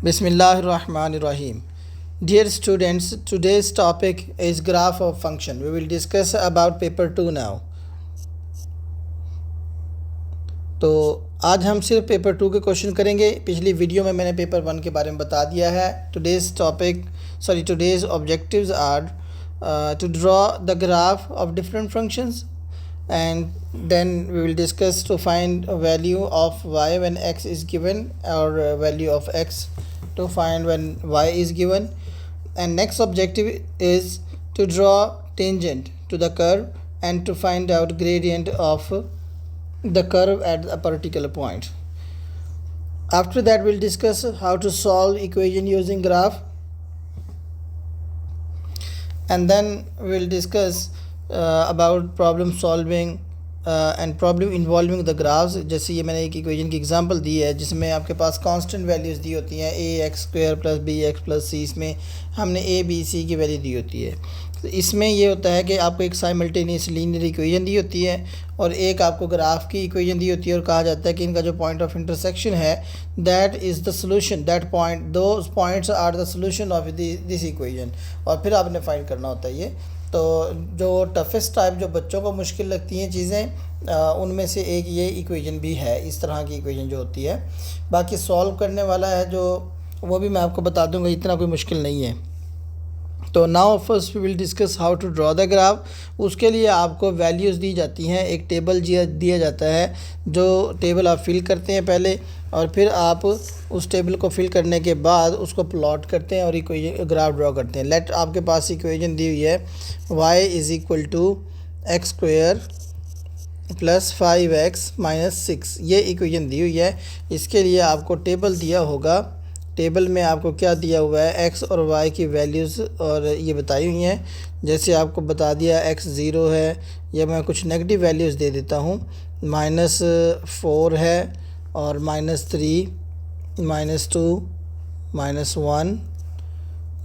Bismillahirrahmanirrahim. Dear students, today's topic is graph of function. We will discuss about paper 2 now. तो आज हम सिर्फ paper 2 के question करेंगे। पिछली वीडियो में मैंने पेपर 1 के बारे में बता दिया है। Today's objectives are to draw the graph of different functions, and then we will discuss to find a value of y when x is given, or a value of x to find when y is given. And next objective is to draw tangent to the curve and to find out gradient of the curve at a particular point. After that, we'll discuss how to solve equation using graph, and then we'll discuss about problem solving and problem involving the graphs. जैसे ये मैंने एक equation की example दी है जिसमें आपके पास constant values दी होती हैं a(x² + bx + c। इसमें हमने a b c की वैल्यू दी होती है। तो इसमें ये होता है कि आपको एक साइमल्टेनियस लीनियर इक्वेशन दी होती है और एक आपको ग्राफ की इक्वेशन दी होती है, और कहा जाता है कि इनका जो पॉइंट ऑफ इंटरसेक्शन है that is the solution, that point, those points are the solution of this equation. और फिर आपने फाइंड करना होता है ये। तो जो टफेस्ट टाइप जो बच्चों को मुश्किल लगती हैं चीज़ें, उनमें से एक ये इक्वेशन भी है। इस तरह की इक्वेशन जो होती है, बाकी सॉल्व करने वाला है जो, वो भी मैं आपको बता दूंगा, इतना कोई मुश्किल नहीं है। तो now first we will discuss how to draw the graph. उसके लिए आपको वैल्यूज़ दी जाती हैं, एक टेबल दिया जाता है, जो टेबल आप फिल करते हैं पहले, और फिर आप उस टेबल को फिल करने के बाद उसको प्लॉट करते हैं और इक्वेशन ग्राफ ड्रॉ करते हैं। लेट आपके पास इक्वेशन दी हुई है y = x² + 5x - 6, ये इक्वेशन दी हुई है। इसके लिए आपको टेबल दिया होगा। टेबल में आपको क्या दिया हुआ है, x और y की वैल्यूज़ और ये बताई हुई हैं। जैसे आपको बता दिया x 0 है, या मैं कुछ नेगेटिव वैल्यूज़ दे देता हूँ, -4 है, और -3, -2, -1,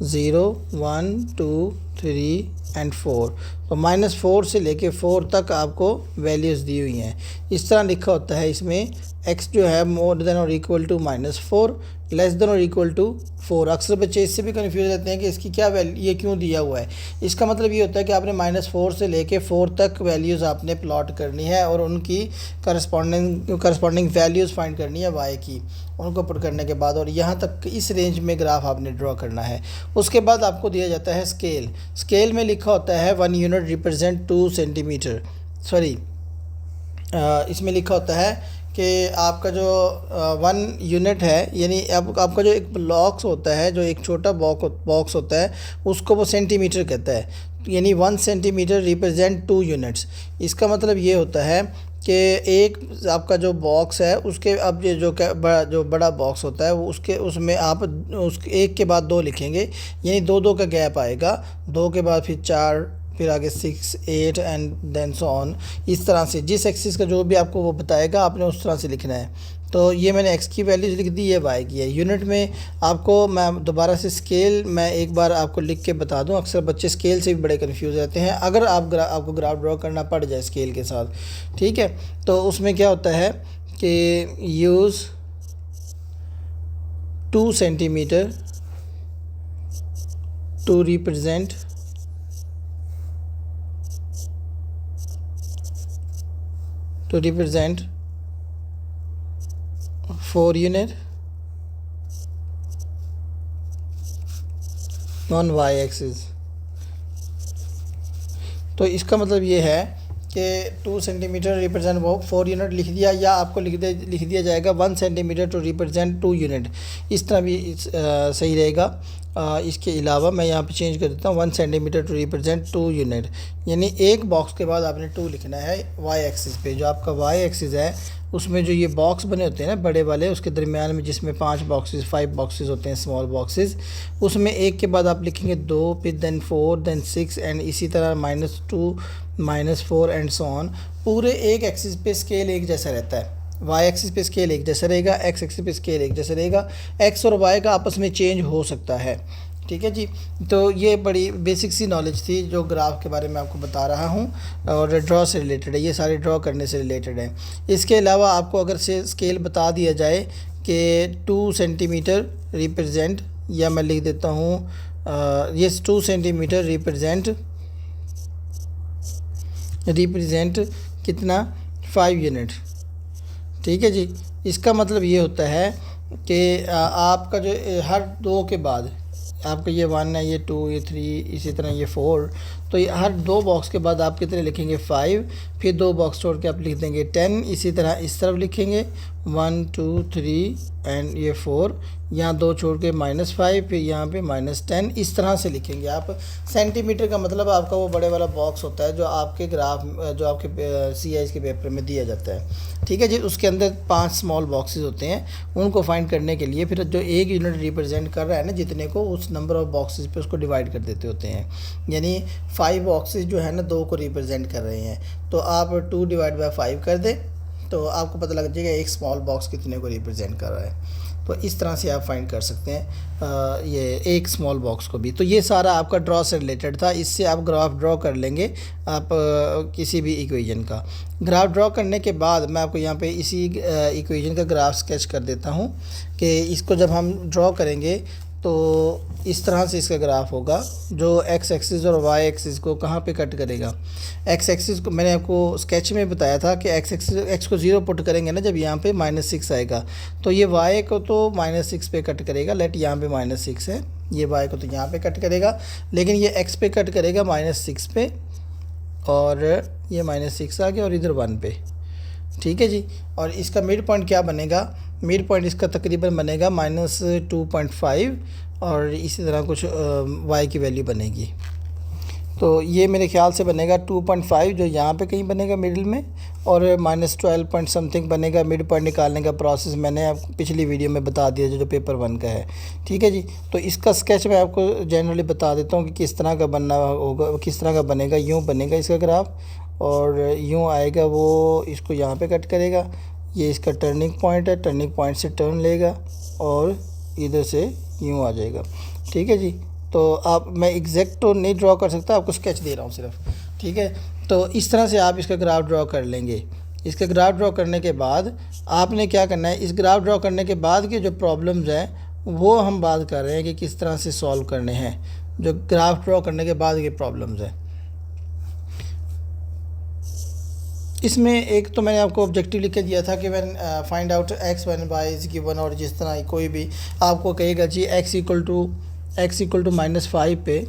0, 1, 2, 3 एंड 4। तो -4 से लेके 4 तक आपको वैल्यूज़ दी हुई हैं। इस तरह लिखा होता है इसमें x जो है मोर देन और इक्वल टू -4, लेस देन और इक्वल टू 4। अक्सर बच्चे इससे भी कन्फ्यूज रहते हैं कि इसकी क्या वैल्यू, ये क्यों दिया हुआ है। इसका मतलब ये होता है कि आपने -4 से लेके 4 तक वैल्यूज़ आपने प्लॉट करनी है और उनकी करस्पॉन्डिंग वैल्यूज़ फाइंड करनी है y की, उनको पुट करने के बाद, और यहाँ तक इस रेंज में ग्राफ आपने ड्रॉ करना है। उसके बाद आपको दिया जाता है स्केल। स्केल में लिखा होता है 1 यूनिट रिप्रेजेंट 2 सेंटीमीटर। इसमें लिखा होता है कि आपका जो 1 यूनिट है, यानी आपका जो एक ब्लॉक्स होता है, जो एक छोटा बॉक्स होता है, उसको वो सेंटीमीटर कहता है। यानी 1 सेंटीमीटर रिप्रेजेंट 2 यूनिट्स। इसका मतलब ये होता है कि एक आपका जो बॉक्स है उसके, अब ये जो बड़ा बॉक्स होता है वो उसमें आप एक के बाद 2 लिखेंगे, यानी 2 का गैप आएगा, 2 के बाद फिर 4, फिर आगे 6, 8 एंड देन सो ऑन। इस तरह से जिस एक्सिस का जो भी आपको वो बताएगा आपने उस तरह से लिखना है। तो ये मैंने x की वैल्यूज लिख दी, ये y की है। यूनिट में आपको मैं दोबारा से स्केल मैं एक बार आपको लिख के बता दूं, अक्सर बच्चे स्केल से भी बड़े कन्फ्यूज़ रहते हैं अगर आपको ग्राफ ड्रॉ करना पड़ जाए स्केल के साथ, ठीक है। तो उसमें क्या होता है कि use 2 centimetre to represent 4 unit on y axis. तो इसका मतलब ये है कि 2 सेंटीमीटर रिप्रेजेंट वो 4 यूनिट लिख दिया, या आपको लिख दिया जाएगा 1 सेंटीमीटर टू रिप्रेजेंट 2 यूनिट। इस तरह भी सही रहेगा। इसके अलावा मैं यहाँ पे चेंज कर देता हूँ 1 सेंटीमीटर टू रिप्रेजेंट 2 यूनिट, यानी एक बॉक्स के बाद आपने 2 लिखना है y एक्सिस पे। जो आपका y एक्सिस है उसमें जो ये बॉक्स बने होते हैं ना बड़े वाले, उसके दरमियान में जिसमें 5 बॉक्सेस होते हैं, स्मॉल बॉक्सेस, उसमें एक के बाद आप लिखेंगे 2, फिर देन 4, देन 6 एंड इसी तरह -2, -4 एंड सो ऑन। पूरे एक एक्सिस पे स्केल एक जैसा रहता है। y एक्सिस पे स्केल एक जैसा रहेगा, x एक्सिस पे स्केल एक जैसा रहेगा। x और y का आपस में चेंज हो सकता है, ठीक है जी। तो ये बड़ी बेसिक सी नॉलेज थी जो ग्राफ के बारे में आपको बता रहा हूँ, और ड्रॉ से रिलेटेड है, ये सारे ड्रॉ करने से रिलेटेड है। इसके अलावा आपको अगर से स्केल बता दिया जाए कि 2 सेंटीमीटर रिप्रेजेंट, या मैं लिख देता हूँ ये 2 सेंटीमीटर रिप्रेजेंट कितना 5 यूनिट। ठीक है जी। इसका मतलब ये होता है कि आपका जो हर 2 के बाद आपका ये 1 है, ये 2, ये 3, इसी तरह ये 4, तो ये हर 2 बॉक्स के बाद आप कितने लिखेंगे 5, फिर 2 बॉक्स छोड़ के आप लिख देंगे 10, इसी तरह इस तरफ लिखेंगे 1 2 3 एंड ये 4, यहाँ 2 छोड़ के -5, फिर यहाँ पे -10, इस तरह से लिखेंगे आप। सेंटीमीटर का मतलब आपका वो बड़े वाला बॉक्स होता है जो आपके ग्राफ, जो आपके CIS के पेपर में दिया जाता है। ठीक है जी। उसके अंदर 5 स्मॉल बॉक्सेस होते हैं, उनको फाइंड करने के लिए फिर जो एक यूनिट रिप्रेजेंट कर रहा है ना जितने को, उस नंबर ऑफ बॉक्सेस पे उसको डिवाइड कर देते होते हैं। यानी 5 बॉक्सेस जो है ना 2 को रिप्रेजेंट कर रहे हैं, तो आप 2 डिवाइड बाय 5 कर दें तो आपको पता लग जाएगा एक स्मॉल बॉक्स कितने को रिप्रेजेंट कर रहा है। तो इस तरह से आप फाइंड कर सकते हैं ये एक स्मॉल बॉक्स को भी। तो ये सारा आपका ड्रॉ से रिलेटेड था। इससे आप ग्राफ ड्रॉ कर लेंगे आप किसी भी इक्वेशन का। ग्राफ ड्रॉ करने के बाद मैं आपको यहाँ पे इसी इक्वेशन का ग्राफ स्केच कर देता हूँ कि इसको जब हम ड्रॉ करेंगे तो इस तरह से इसका ग्राफ होगा, जो एक्स एक्सिस और वाई एक्सिस को कहाँ पे कट करेगा। एक्स एक्सिस को मैंने आपको स्केच में बताया था कि एक्स को 0 पुट करेंगे ना जब यहाँ पे -6 आएगा, तो ये वाई को तो -6 पे कट करेगा। लेट यहाँ पे -6 है, ये वाई को तो यहाँ पे कट करेगा, लेकिन ये एक्स पे कट करेगा -6 पे, और ये -6 आ गया और इधर 1 पे। ठीक है जी। और इसका मिड पॉइंट क्या बनेगा, मिड पॉइंट इसका तकरीबन बनेगा -2.5, और इसी तरह कुछ y की वैल्यू बनेगी। तो ये मेरे ख्याल से बनेगा 2.5 जो यहाँ पे कहीं बनेगा मिडिल में, और -12 पॉइंट समथिंग बनेगा मिड पॉइंट निकालने का प्रोसेस मैंने आपको पिछली वीडियो में बता दिया जो पेपर 1 का है। ठीक है जी। तो इसका स्केच मैं आपको जनरली बता देता हूँ कि किस तरह का बनना होगा, किस तरह का बनेगा। यूँ बनेगा इसका ग्राफ, और यूँ आएगा, वो इसको यहाँ पे कट करेगा, ये इसका टर्निंग पॉइंट है, टर्निंग पॉइंट से टर्न लेगा और इधर से यूँ आ जाएगा। ठीक है जी। तो आप, मैं एग्जैक्ट तो नहीं ड्रॉ कर सकता, आपको स्केच दे रहा हूँ सिर्फ। ठीक है। तो इस तरह से आप इसका ग्राफ ड्रॉ कर लेंगे। इसका ग्राफ ड्रॉ करने के बाद आपने क्या करना है, इस ग्राफ ड्रॉ करने के बाद के जो प्रॉब्लम्स हैं वो हम बात कर रहे हैं कि किस तरह से सॉल्व करने हैं, जो ग्राफ ड्रॉ करने के बाद के प्रॉब्लम्स हैं। इसमें एक तो मैंने आपको ऑब्जेक्टिव लिख के दिया था कि when find out x when y is given, और जिस तरह कोई भी आपको कहेगा जी x इक्वल टू -5 पे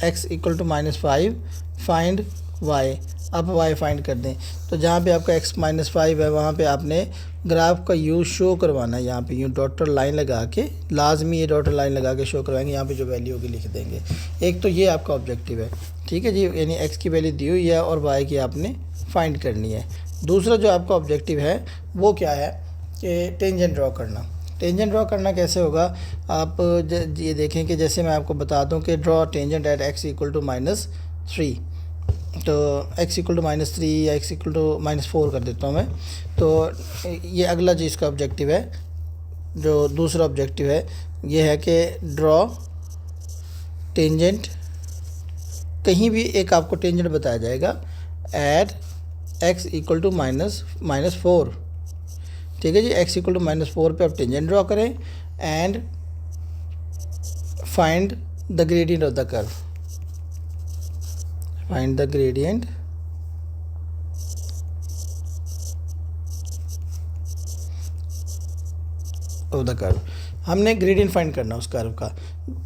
x equal to -5 find y, आप y फाइंड कर दें। तो जहाँ पे आपका x -5 है वहाँ पे आपने ग्राफ का यूज शो करवाना है। यहाँ पे यूँ डॉटर लाइन लगा के, लाजमी ये डॉटर लाइन लगा के शो करवाएंगे। यहाँ पे जो वैल्यू होगी लिख देंगे। एक तो ये आपका ऑब्जेक्टिव है। ठीक है जी। यानी x की वैल्यू दी हुई है और y की आपने फाइंड करनी है। दूसरा जो आपका ऑब्जेक्टिव है वो क्या है कि टेंजेंट ड्रॉ करना। टेंजेंट ड्रॉ करना कैसे होगा, आप ये देखें कि जैसे मैं आपको बता दूं कि draw tangent at x equal to -3, तो x इक्वल टू -3 या x इक्वल टू -4 कर देता हूँ मैं। तो ये अगला जो इसका ऑब्जेक्टिव है, जो दूसरा ऑब्जेक्टिव है, ये है कि ड्रॉ टेंजेंट, कहीं भी एक आपको टेंजेंट बताया जाएगा एट x इक्वल टू -4। ठीक है जी। x इक्वल टू -4 पे आप टेंजेंट ड्रॉ करें and find the gradient of the curve, find the gradient of the curve. हमने ग्रेडियंट फाइंड करना उस कर्व का।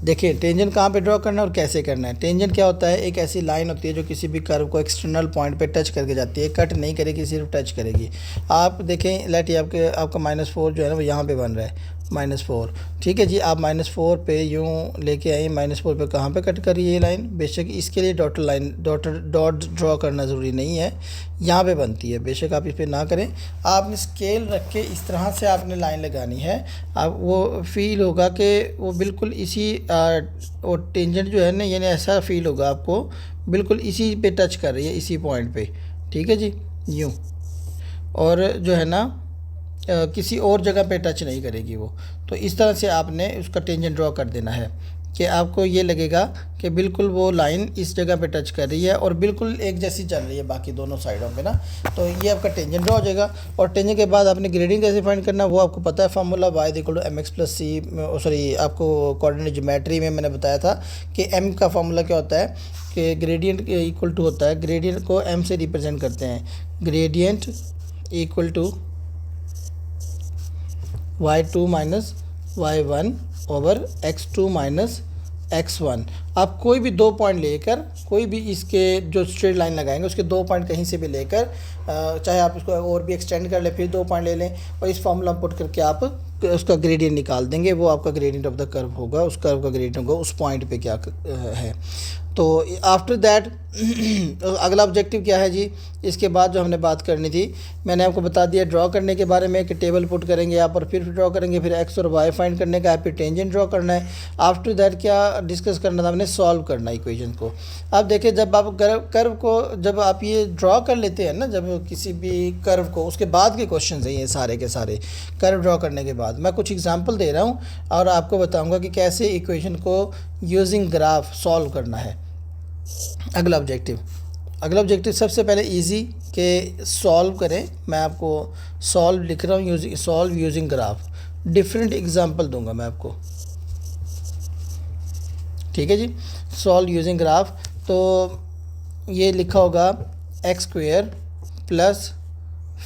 देखिए टेंजेंट कहाँ पे ड्रॉ करना है और कैसे करना है। टेंजेंट क्या होता है, एक ऐसी लाइन होती है जो किसी भी कर्व को एक्सटर्नल पॉइंट पे टच करके जाती है, कट नहीं करेगी, सिर्फ टच करेगी। आप देखें लेट ये आपका -4 जो है ना वो यहाँ पे बन रहा है -4। ठीक है जी। आप -4 पे यूँ लेके आइए, -4 पे कहाँ पे कट करिए ये लाइन। बेशक इसके लिए डॉट ड्रॉ करना ज़रूरी नहीं है, यहाँ पे बनती है, बेशक आप इस पर ना करें। आपने स्केल रख के इस तरह से आपने लाइन लगानी है। आप वो फील होगा कि वो बिल्कुल इसी वो टेंजेंट जो है ना, यानी ऐसा फील होगा आपको बिल्कुल इसी पे टच कर रही है, इसी पॉइंट पे। ठीक है जी। यूँ, और जो है ना किसी और जगह पे टच नहीं करेगी वो। तो इस तरह से आपने उसका टेंजेंट ड्रॉ कर देना है। कि आपको ये लगेगा कि बिल्कुल वो लाइन इस जगह पे टच कर रही है और बिल्कुल एक जैसी चल रही है बाकी दोनों साइडों पे ना। तो ये आपका टेंजेंट ड्रा हो जाएगा। और टेंजेंट के बाद आपने ग्रेडियंट कैसे फाइंड करना है वो आपको पता है, formula y equal to M X plus C, sorry आपको कोऑर्डिनेट ज्योमेट्री में मैंने बताया था कि m का फार्मूला क्या होता है कि ग्रेडियंट इक्वल टू होता है, ग्रेडियंट को m से रिप्रेजेंट करते हैं, gradient equal to y2 minus y1 over x2 minus x1। आप कोई भी 2 पॉइंट लेकर, कोई भी इसके जो स्ट्रेट लाइन लगाएंगे उसके 2 पॉइंट कहीं से भी लेकर, चाहे आप इसको और भी एक्सटेंड कर लें, फिर 2 पॉइंट ले लें और इस फॉर्मूला पुट करके आप उसका ग्रेडियंट निकाल देंगे। वो आपका ग्रेडियंट ऑफ द कर्व होगा, उस कर्व का ग्रेडियंट होगा उस पॉइंट पे क्या है। तो आफ्टर दैट अगला ऑब्जेक्टिव क्या है जी, इसके बाद जो हमने बात करनी थी मैंने आपको बता दिया ड्रॉ करने के बारे में कि टेबल पुट करेंगे आप और फिर ड्रॉ करेंगे, फिर एक्स और वाई फाइंड करने का है, फिर टेंजेंट ड्रॉ करना है। आफ्टर दैट क्या डिस्कस करना था हमने, सॉल्व करना इक्वेशन को। अब देखिए जब आप कर्व को जब आप ये ड्रॉ कर लेते हैं ना, जब किसी भी कर्व को, उसके बाद के क्वेश्चन हैं ये सारे के सारे कर्व ड्रॉ करने के बाद। मैं कुछ एग्जांपल दे रहा हूँ और आपको बताऊँगा कि कैसे इक्वेशन को यूजिंग ग्राफ सॉल्व करना है। अगला ऑब्जेक्टिव सबसे पहले इजी के सॉल्व करें। मैं आपको सॉल्व लिख रहा हूँ, solve using graph. Different example दूंगा मैं आपको, ठीक है जी। सॉल्व यूजिंग ग्राफ, तो ये लिखा होगा X square plus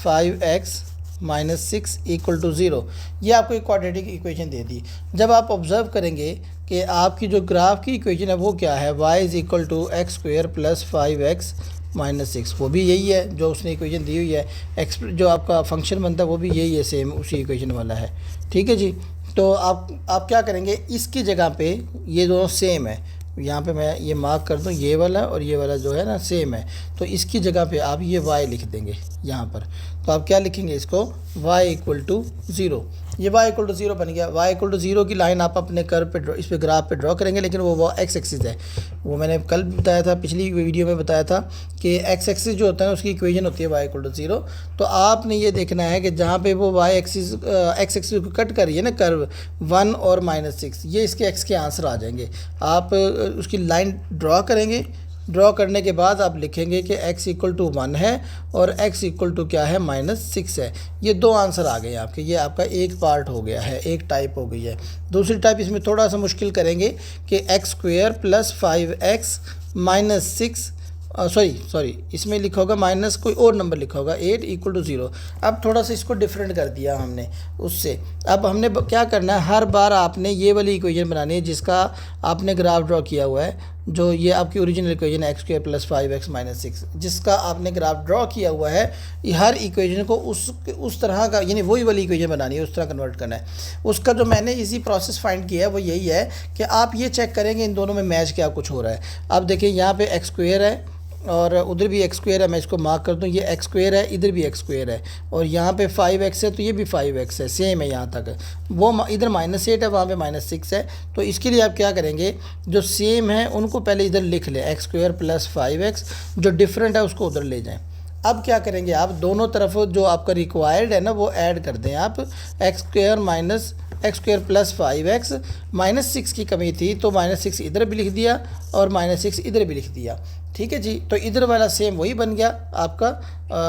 5x minus 6 equal to 0। ये आपको एक क्वाड्रेटिक इक्वेशन दे दी। जब आप ऑब्जर्व करेंगे कि आपकी जो ग्राफ की इक्वेशन है वो क्या है, y is equal to X square plus 5x minus 6, वो भी यही है जो उसने इक्वेशन दी हुई है। एक्स जो आपका फंक्शन बनता है वो भी यही है, सेम उसी इक्वेशन वाला है, ठीक है जी। तो आप क्या करेंगे, इसकी जगह पे ये दोनों सेम है, यहाँ पे मैं ये मार्क कर दूँ, ये वाला और ये वाला जो है ना सेम है, तो इसकी जगह पे आप ये y लिख देंगे यहाँ पर। तो आप क्या लिखेंगे इसको, y इक्वल टू 0। ये y इक्वल टू 0 बन गया। y इक्वल टू 0 की लाइन आप अपने कर्व पे इस पे ग्राफ पे ड्रॉ करेंगे, लेकिन वो x एक्सिस है। वो मैंने कल बताया था, पिछली वीडियो में बताया था कि x एक्सिस जो होता है उसकी इक्वेशन होती है y इक्वल टू 0। तो आपने ये देखना है कि जहाँ पे वो y एक्सिस x एक्सिस को कट कर रही है ना कर्व 1 और -6, ये इसके x के आंसर आ जाएंगे। आप उसकी लाइन ड्रॉ करेंगे, ड्रॉ करने के बाद आप लिखेंगे कि x इक्वल टू 1 है और x इक्वल टू क्या है, -6 है। ये 2 आंसर आ गए आपके, ये आपका एक पार्ट हो गया है, एक टाइप हो गई है। दूसरी टाइप इसमें थोड़ा सा मुश्किल करेंगे कि x square plus 5x minus 6, sorry इसमें लिखा होगा माइनस कोई और नंबर लिखा होगा 8 इक्वल टू 0। अब थोड़ा सा इसको डिफरेंट कर दिया हमने उससे। अब हमने क्या करना है, हर बार आपने ये वाली इक्वेशन बनानी है जिसका आपने ग्राफ ड्रॉ किया हुआ है, जो ये आपकी ओरिजिनल इक्वेशन है x square plus 5x minus 6, जिसका आपने ग्राफ ड्रॉ किया हुआ है। हर इक्वेशन को उस तरह का, यानी वही वाली इक्वेशन बनानी है, उस तरह कन्वर्ट करना है। उसका जो मैंने इजी प्रोसेस फाइंड किया है वो यही है कि आप ये चेक करेंगे इन दोनों में मैच क्या कुछ हो रहा है। अब देखिए यहाँ पे एक्स स्क्वेयर है और उधर भी एक्स स्क्वेयर है, मैं इसको मार्क कर दूँ, ये एक्स स्क्वेयर है, इधर भी एक्स स्क्वेयर है, और यहाँ पे 5x है तो ये भी 5x है, सेम है यहाँ तक। वो इधर -8 है, वहाँ पे -6 है। तो इसके लिए आप क्या करेंगे, जो सेम है उनको पहले इधर लिख लें, एक्स स्क्वेयर प्लस 5x, जो डिफरेंट है उसको उधर ले जाएँ। अब क्या करेंगे, आप दोनों तरफ जो आपका रिक्वायर्ड है ना वो ऐड कर दें आप, एक्स स्क्वेयर प्लस 5x, -6 की कमी थी तो -6 इधर भी लिख दिया और -6 इधर भी लिख दिया, ठीक है जी। तो इधर वाला सेम वही बन गया आपका,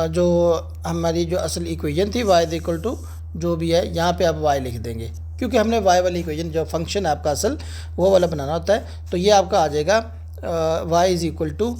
जो हमारी जो असल इक्वेशन थी y इक्वल टू जो भी है, यहाँ पे आप y लिख देंगे क्योंकि हमने y वाली इक्वेशन जो फंक्शन है आपका असल वो वाला बनाना होता है। तो ये आपका आ जाएगा y is equal to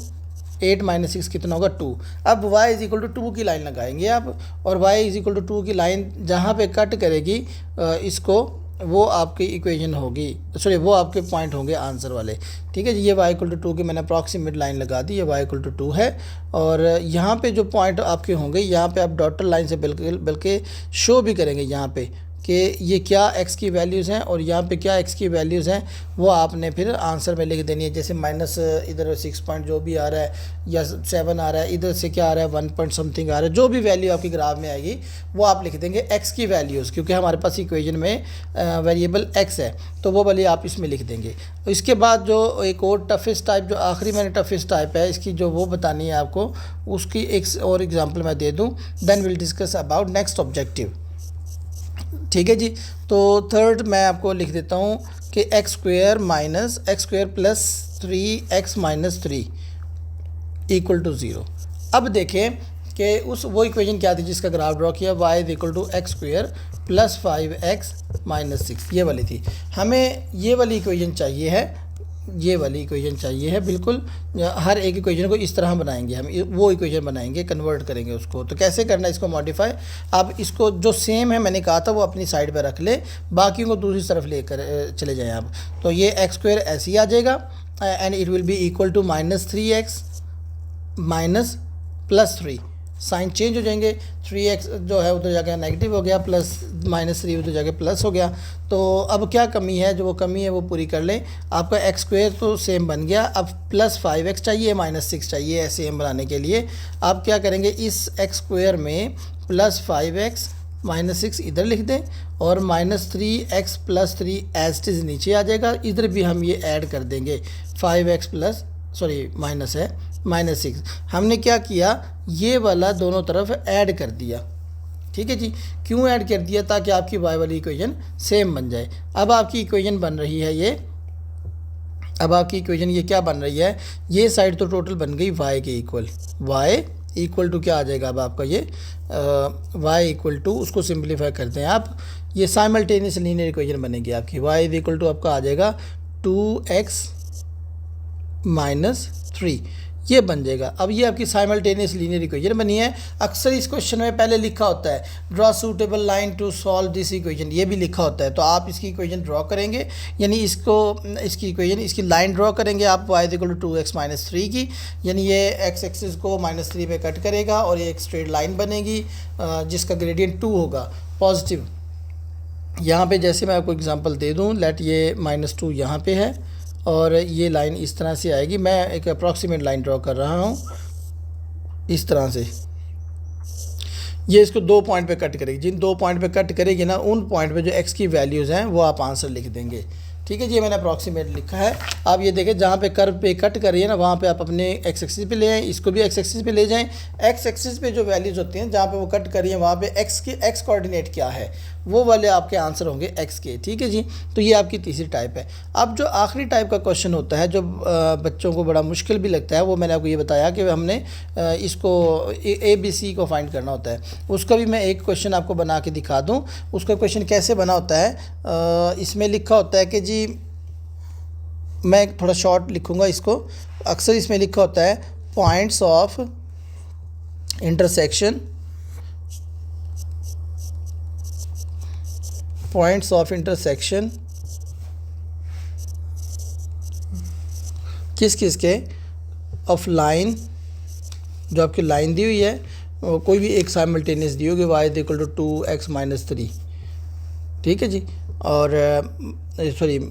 8 minus 6 कितना होगा 2। अब y इज़ इक्वल टू 2 की लाइन लगाएंगे आप, और y इज़ इक्वल टू 2 की लाइन जहाँ पे कट करेगी इसको, वो आपकी इक्वेशन होगी, सॉरी वो आपके पॉइंट होंगे आंसर वाले, ठीक है जी। ये y इक्वल टू 2 की मैंने अप्रॉक्सीमेट लाइन लगा दी, ये y इक्वल टू 2 है। और यहाँ पे जो पॉइंट आपके होंगे, यहाँ पे आप डॉटर लाइन से बल्कि शो भी करेंगे यहाँ पे कि ये क्या x की वैल्यूज़ हैं और यहाँ पे क्या x की वैल्यूज़ हैं, वो आपने फिर आंसर में लिख देनी है। जैसे माइनस इधर 6 पॉइंट जो भी आ रहा है या 7 आ रहा है, इधर से क्या आ रहा है 1 पॉइंट समथिंग आ रहा है, जो भी वैल्यू आपकी ग्राफ में आएगी वो आप लिख देंगे x की वैल्यूज़, क्योंकि हमारे पास इक्वेशन में वेरिएबल x है तो वो वाली आप इसमें लिख देंगे। इसके बाद जो एक और टफेस्ट टाइप, जो आखिरी मैंने टफेस्ट टाइप है इसकी जो वो बतानी है आपको, उसकी एक और एग्जाम्पल मैं दे दूँ, then will discuss about next objective, ठीक है जी। तो थर्ड मैं आपको लिख देता हूँ कि x square plus 3x-3 equal to 0। अब देखें कि उस वो इक्वेशन क्या थी जिसका ग्राफ ड्रॉ किया, y is equal to X square plus 5x-6, ये वाली थी। हमें ये वाली इक्वेशन चाहिए है, ये वाली इक्वेशन चाहिए है बिल्कुल। हर एक इक्वेशन को इस तरह बनाएंगे हम, वो इक्वेशन बनाएंगे, कन्वर्ट करेंगे उसको। तो कैसे करना है इसको मॉडिफाई? आप इसको जो सेम है मैंने कहा था वो अपनी साइड पर रख ले, बाकी को दूसरी तरफ लेकर चले जाएं आप। तो ये एक्स स्क्वायर ऐसे ही आ जाएगा and it will be equal to -3x minus plus 3, sign change हो जाएंगे। 3x जो है उधर जाके नेगेटिव हो गया, प्लस -3 उधर जाके प्लस हो गया। तो अब क्या कमी है, जो वो कमी है वो पूरी कर लें। आपका एक्स स्क्वायर तो सेम बन गया, अब प्लस 5x चाहिए, -6 चाहिए सेम बनाने के लिए। आप क्या करेंगे, इस एक्स स्क्वायर में प्लस 5x -6 इधर लिख दें और -3x plus 3 as it is नीचे आ जाएगा। इधर भी हम ये ऐड कर देंगे 5x प्लस माइनस है -6। हमने क्या किया, ये वाला दोनों तरफ ऐड कर दिया। ठीक है जी, क्यों ऐड कर दिया? ताकि आपकी y वाली इक्वेशन सेम बन जाए। अब आपकी इक्वेशन बन रही है ये, अब आपकी इक्वेशन ये क्या बन रही है, ये साइड तो टोटल बन गई y के इक्वल। y इक्वल टू क्या आ जाएगा अब आपका ये y इक्वल टू, उसको सिंप्लीफाई करते हैं आप, ये साइमल्टेनियस लीनियर इक्वेशन बनेगी आपकी। y इक्वल टू आपका आ जाएगा 2x -3, ये बन जाएगा। अब ये आपकी साइमल्टेनियस लीनियर इक्वेशन बनी है। अक्सर इस क्वेश्चन में पहले लिखा होता है draw suitable line to solve this equation, ये भी लिखा होता है। तो आप इसकी इक्वेशन ड्रॉ करेंगे, यानी इसकी इक्वेशन, इसकी लाइन ड्रॉ करेंगे आप y इक्वल टू 2x -3 की, यानी ये x एक्सिस को -3 पे कट करेगा और ये एक स्ट्रेट लाइन बनेगी जिसका ग्रेडियंट 2 होगा पॉजिटिव। यहाँ पे जैसे मैं आपको एग्जांपल दे दूँ, लेट ये -2 यहाँ पे है और ये लाइन इस तरह से आएगी। मैं एक अप्रॉक्सीमेट लाइन ड्रॉ कर रहा हूँ इस तरह से, ये इसको 2 पॉइंट पे कट करेगी। जिन 2 पॉइंट पे कट करेगी ना, उन पॉइंट पे जो x की वैल्यूज़ हैं वो आप आंसर लिख देंगे। ठीक है जी, मैंने अप्रॉक्सीमेट लिखा है। आप ये देखें जहाँ पे कर्व पे कट कर रही है ना, वहाँ पे आप अपने एक्स एक्सिस पे ले आएँ, इसको भी एक्स एक्सिस पे ले जाएं। एक्स एक्सिस पे जो वैल्यूज़ होती हैं जहाँ पे वो कट कर रही हैं, वहाँ पे एक्स कोऑर्डिनेट क्या है, वो वाले आपके आंसर होंगे एक्स के। ठीक है जी, तो ये आपकी तीसरी टाइप है। अब जो आखिरी टाइप का क्वेश्चन होता है, जो बच्चों को बड़ा मुश्किल भी लगता है, वो मैंने आपको ये बताया कि हमने इसको ABC को फाइंड करना होता है। उसका भी मैं एक क्वेश्चन आपको बना के दिखा दूँ। उसका क्वेश्चन कैसे बना होता है, इसमें लिखा होता है कि जी, मैं थोड़ा शॉर्ट लिखूँगा इसको। अक्सर इसमें लिखा होता है points of intersection, points of intersection किस किस के, ऑफ लाइन, जो आपकी लाइन दी हुई है कोई भी एक साइमल्टेनियस दी होगी, y इक्वल टू 2x -3। ठीक है जी, और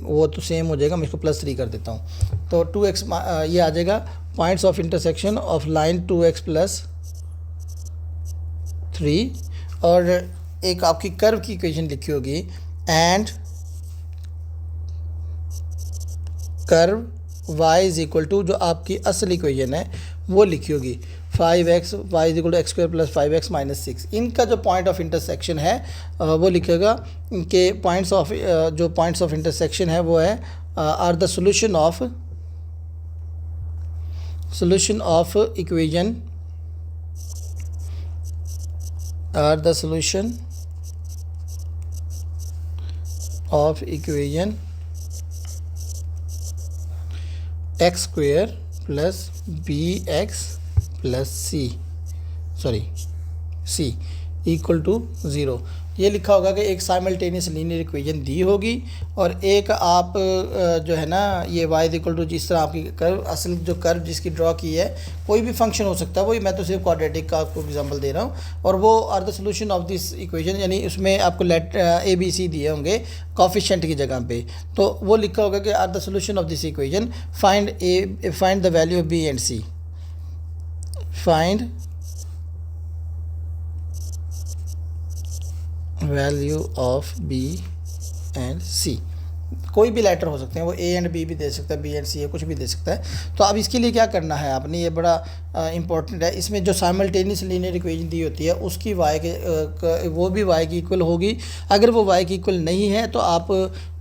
वो तो सेम हो जाएगा, मैं इसको +3 कर देता हूँ। तो 2x ये आ जाएगा points of intersection of line 2x + 3, और एक आपकी कर्व की इक्वेशन लिखी होगी, and curve y is equal to, जो आपकी असल इक्वेशन है वो लिखी होगी 5x, y is equal to x square plus 5x -6। इनका जो पॉइंट ऑफ इंटरसेक्शन है वो लिखेगा कि पॉइंट्स ऑफ इंटरसेक्शन है वो है are the solution of equation, are the solution of equation x square plus bx plus c equal to 0। ये लिखा होगा कि एक साइमल्टेनियस लीनियर इक्वेशन दी होगी और एक आप जो है ना, ये y इक्वल टू, जिस तरह आपकी कर्व, असल जो कर्व जिसकी ड्रॉ की है, कोई भी फंक्शन हो सकता है, वही मैं तो सिर्फ क्वाड्रेटिक का आपको एग्जांपल दे रहा हूँ, और वो are the solution of this equation, यानी उसमें आपको ABC दिए होंगे कॉफिशिएंट की जगह पे। तो वो लिखा होगा कि are the solution of this equation, find the value of B and C, find value of B and C। कोई भी लेटर हो सकते हैं, वो ए एंड बी भी दे सकता है, बी एंड सी है, कुछ भी दे सकता है। तो अब इसके लिए क्या करना है आपने, ये बड़ा इंपॉर्टेंट है। इसमें जो साइमल्टेनियस लीनियर इक्वेशन दी होती है उसकी वाई के वो भी वाई की इक्वल होगी। अगर वो वाई की इक्वल नहीं है तो आप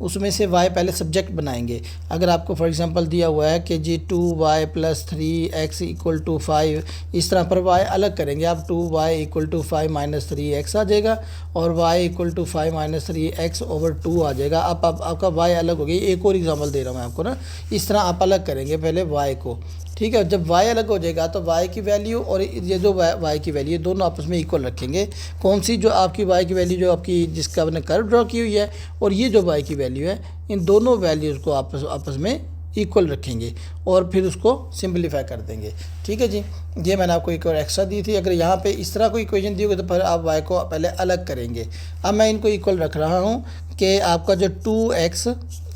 उसमें से वाई पहले सब्जेक्ट बनाएंगे। अगर आपको फॉर एग्जांपल दिया हुआ है कि जी 2y + 3x = 5, इस तरह पर y अलग करेंगे आप, 2y = 5 - 3x आ जाएगा और y = 5 - 3x/2 आ जाएगा। अब आपका y अलग हो गई। एक और एग्जांपल दे रहा हूँ मैं आपको ना, इस तरह आप अलग करेंगे पहले y को, ठीक है। जब y अलग हो जाएगा तो y की वैल्यू और ये जो y की वैल्यू दोनों आपस में इक्वल रखेंगे। कौन सी, जो आपकी y की वैल्यू जो आपकी जिसका आपने कर्व ड्रॉ की हुई है और ये जो y की वैल्यू है, इन दोनों वैल्यूज़ को आपस में इक्वल रखेंगे और फिर उसको सिंपलीफाई कर देंगे, ठीक है जी। ये मैंने आपको एक और एक्स्ट्रा दी थी। अगर यहाँ पे इस तरह कोई इक्वेशन दी होगी तो फिर आप y को पहले अलग करेंगे। अब मैं इनको इक्वल रख रहा हूँ कि आपका जो 2x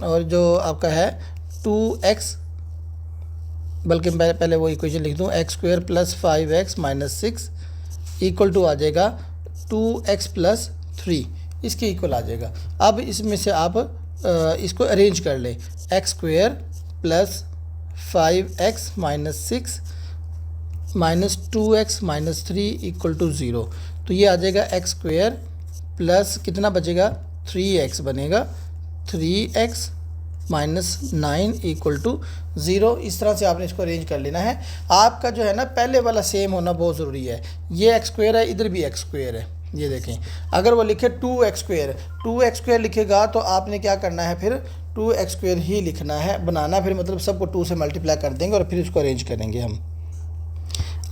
और जो आपका है 2x, बल्कि मैं पहले वो इक्वेशन लिख दूँ, x² + 5x - 6 = आ जाएगा 2x + 3, इसके इक्वल आ जाएगा। अब इसमें से आप इसको अरेंज कर लें, x² + 5x - 6 - 2x - 3 = 0। तो ये आ जाएगा x² प्लस कितना बचेगा, 3x बनेगा, 3x - 9 = 0। इस तरह से आपने इसको अरेंज कर लेना है। आपका जो है ना पहले वाला सेम होना बहुत ज़रूरी है। ये x² है, इधर भी x² है, ये देखें। अगर वो लिखे 2x² लिखेगा तो आपने क्या करना है, फिर 2x² ही लिखना है, बनाना, फिर मतलब सबको 2 से मल्टीप्लाई कर देंगे और फिर इसको अरेंज करेंगे हम।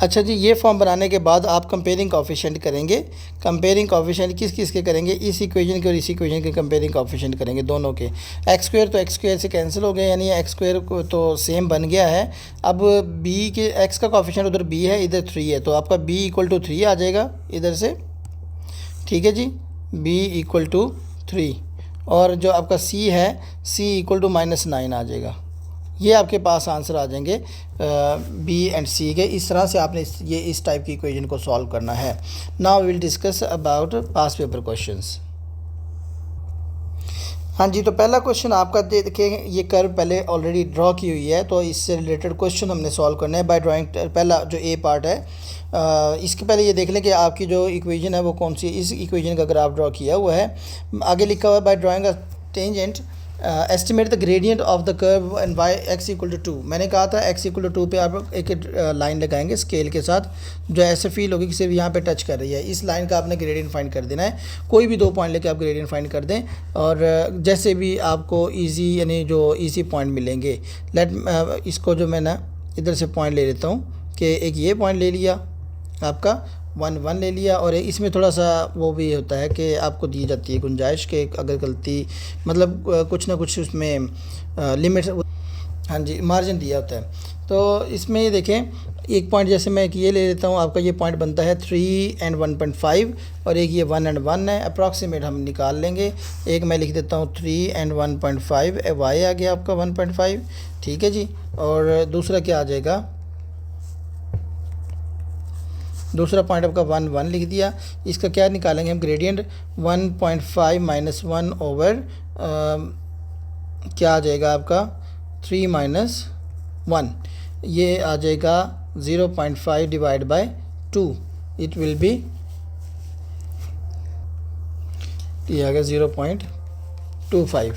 अच्छा जी, ये फॉर्म बनाने के बाद आप कंपेयरिंग कोएफिशिएंट करेंगे। कंपेयरिंग कोएफिशिएंट किस के करेंगे, इस इक्वेशन के और इस इक्वेशन के कंपेयरिंग कोएफिशिएंट करेंगे दोनों के। x² तो x² से कैंसिल हो गए, यानी x² को तो सेम बन गया है। अब b के x का कोएफिशिएंट उधर b है, इधर 3 है, तो आपका b = 3 आ जाएगा इधर से, ठीक है जी, b = 3। और जो आपका c है, c = -9 आ जाएगा। ये आपके पास आंसर आ जाएंगे बी एंड सी के। इस तरह से आपने इस टाइप की इक्वेशन को सॉल्व करना है। Now we will discuss about pass paper questions. हाँ जी, तो पहला क्वेश्चन आपका देखें, ये कर्व पहले ऑलरेडी ड्रॉ की हुई है, तो इससे रिलेटेड क्वेश्चन हमने सॉल्व करना है बाय ड्राइंग। पहला जो ए पार्ट है, इसके पहले ये देख लें कि आपकी जो इक्वेशन है वो कौन सी, इस इक्वेशन का ग्राफ ड्रॉ किया हुआ है। आगे लिखा हुआ है by drawing a tangent estimate the gradient of the curve and Y x = 2। मैंने कहा था x = 2 पे आप एक लाइन लगाएंगे स्केल के साथ, जो ऐसे फील होगी कि सिर्फ यहाँ पे टच कर रही है। इस लाइन का आपने ग्रेडियंट फाइंड कर देना है। कोई भी 2 पॉइंट लेके आप ग्रेडियंट फाइंड कर दें और जैसे भी आपको इजी, यानी जो इजी पॉइंट मिलेंगे। इसको जो मैं ना इधर से पॉइंट ले लेता हूँ कि एक ये पॉइंट ले लिया आपका 1 ले लिया, और इसमें थोड़ा सा वो भी होता है कि आपको दी जाती है गुंजाइश के अगर गलती, मतलब कुछ ना कुछ उसमें लिमिट, हाँ जी, मार्जिन दिया होता है। तो इसमें ये देखें, एक पॉइंट जैसे मैं ये ले लेता हूँ, आपका ये पॉइंट बनता है 3 and 1.5 और एक ये 1 and 1 है। अप्रॉक्सीमेट हम निकाल लेंगे। एक मैं लिख देता हूँ 3 and 1.5, y आ गया आपका 1.5, ठीक है जी। और दूसरा क्या आ जाएगा, दूसरा पॉइंट आपका 1 लिख दिया। इसका क्या निकालेंगे हम ग्रेडियंट, 1.5 - 1 ओवर क्या आ जाएगा आपका 3 - 1, ये आ जाएगा 0.5 divide by 2, it will be, ये आ गया 0.25,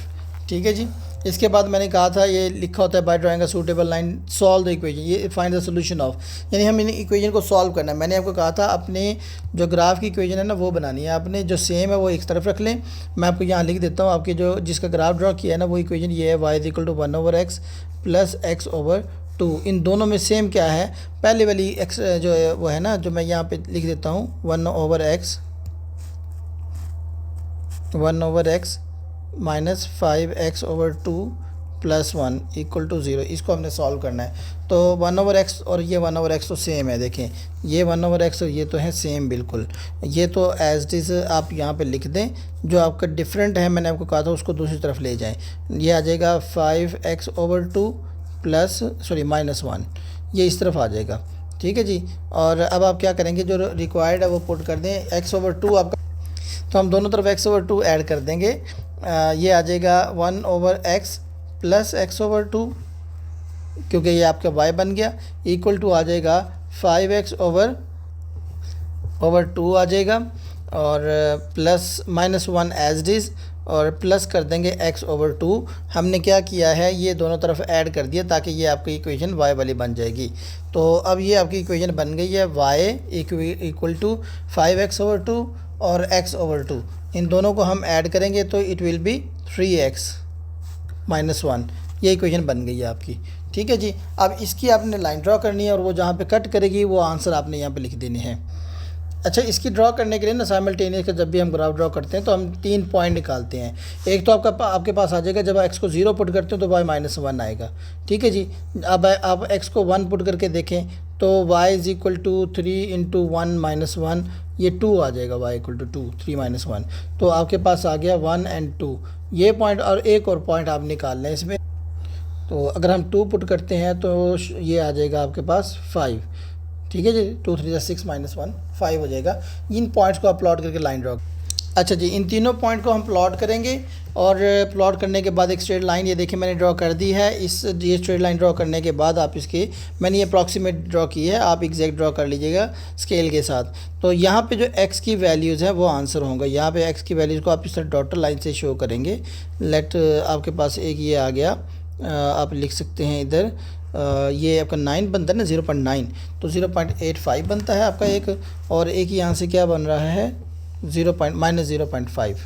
ठीक है जी। इसके बाद मैंने कहा था ये लिखा होता है by drawing a suitable line solve the equation, ये फाइंड द सोल्यूशन ऑफ, यानी हम इन इक्वेशन को सॉल्व करना है। मैंने आपको कहा था अपने जो ग्राफ की इक्वेशन है ना वो बनानी है, आपने जो सेम है वो एक तरफ रख लें। मैं आपको यहाँ लिख देता हूँ, आपके जो जिसका ग्राफ ड्रॉ किया है ना वो इक्वेशन ये है, y = 1/x + x/2। इन दोनों में सेम क्या है, पहले वाली x जो है वो है ना, जो मैं यहाँ पर लिख देता हूँ 1/x - 5x/2 + 1 = 0। इसको हमने सॉल्व करना है। तो 1/x और ये 1/x तो सेम है, देखें ये 1/x और ये तो है सेम बिल्कुल। ये तो एज इट इज़ आप यहाँ पे लिख दें, जो आपका डिफरेंट है मैंने आपको कहा था उसको दूसरी तरफ ले जाएं। ये आ जाएगा 5x/2 -1, ये इस तरफ आ जाएगा, ठीक है जी। और अब आप क्या करेंगे, जो रिक्वायर्ड है वो पुट कर दें, x/2 आपका, तो हम दोनों तरफ x/2 ऐड कर देंगे। ये आ जाएगा 1/x प्लस x/2, क्योंकि ये आपका y बन गया, इक्वल टू आ जाएगा 5x/2 आ जाएगा, और प्लस -1 एज इज, और प्लस कर देंगे x/2। हमने क्या किया है, ये दोनों तरफ ऐड कर दिया ताकि ये आपकी इक्वेशन y वाली बन जाएगी। तो अब ये आपकी इक्वेशन बन गई है y इक्वल टू 5x/2 और x/2, इन दोनों को हम ऐड करेंगे तो इट विल बी 3x - 1, ये इक्वेशन बन गई है आपकी। ठीक है जी। अब इसकी आपने लाइन ड्रॉ करनी है और वो जहाँ पे कट करेगी वो आंसर आपने यहाँ पे लिख देने हैं। अच्छा, इसकी ड्रॉ करने के लिए ना साइमल्टेनियस का जब भी हम ग्राफ ड्रॉ करते हैं तो हम 3 पॉइंट निकालते हैं। एक तो आपके पास आ जाएगा जब x को 0 पुट करते हैं तो y -1 आएगा। ठीक है जी। अब आप x को 1 पुट करके देखें तो y = 3 × 1 - 1, ये 2 आ जाएगा, y = 2, 3 - 1, तो आपके पास आ गया 1 और 2, ये पॉइंट। और एक और पॉइंट आप निकाल लें इसमें, तो अगर हम 2 पुट करते हैं तो ये आ जाएगा आपके पास 5। ठीक है जी, 2 3 6 - 1 5 हो जाएगा। इन पॉइंट्स को आप प्लॉट करके लाइन ड्रॉ। अच्छा जी, इन तीनों पॉइंट को हम प्लॉट करेंगे, और प्लॉट करने के बाद एक स्ट्रेट लाइन, ये देखिए मैंने ड्रॉ कर दी है। ये स्ट्रेट लाइन ड्रॉ करने के बाद आप इसके, मैंने ये अप्रॉक्सीमेट ड्रॉ की है, आप एग्जैक्ट ड्रॉ कर लीजिएगा स्केल के साथ। तो यहाँ पे जो x की वैल्यूज़ है वो आंसर होंगे। यहाँ पे x की वैल्यूज़ को आप इस तरह डॉटर लाइन से शो करेंगे। लेट आपके पास एक ये आ गया, आप लिख सकते हैं इधर, ये आपका 9 बनता है ना, 0.9, तो 0.85 बनता है आपका एक, और एक यहाँ से क्या बन रहा है, -0.5,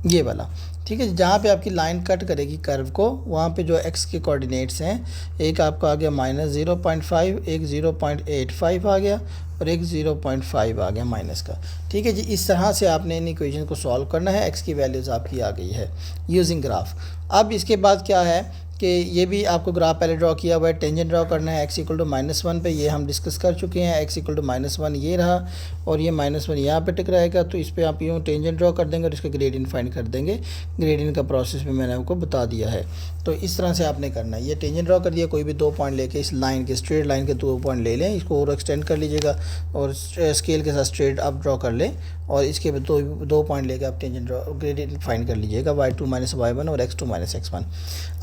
ये वाला। ठीक है, जहाँ पे आपकी लाइन कट करेगी कर्व को, वहाँ पे जो x के कोऑर्डिनेट्स हैं, एक आपका आ गया -0.5, एक 0.85 आ गया, और एक 0.5 आ गया माइनस का। ठीक है जी, इस तरह से आपने इन इक्वेशन को सॉल्व करना है। x की वैल्यूज़ आपकी आ गई है यूजिंग ग्राफ। अब इसके बाद क्या है कि ये भी आपको ग्राफ पहले ड्रॉ किया हुआ है, टेंजेंट ड्रॉ करना है x = -1 पे, ये हम डिस्कस कर चुके हैं। x = -1 ये रहा, और ये -1 यहाँ पे टकराएगा, तो इस पे आप यूँ टेंजेंट ड्रॉ कर देंगे और इसका ग्रेडियंट फाइंड कर देंगे। ग्रेडियंट का प्रोसेस भी मैंने आपको बता दिया है। तो इस तरह से आपने करना है। ये टेंजेंट ड्रॉ कर दिया, कोई भी 2 पॉइंट लेके इस लाइन के, स्ट्रेट लाइन के 2 पॉइंट ले लें, इसको और एक्सटेंड कर लीजिएगा, और स्केल के साथ स्ट्रेट आप ड्रॉ कर लें, और इसके 2 पॉइंट लेके आप टेंजेंट ड्रॉ, ग्रेडियंट फाइंड कर लीजिएगा, y2 - y1 और x2 - x1।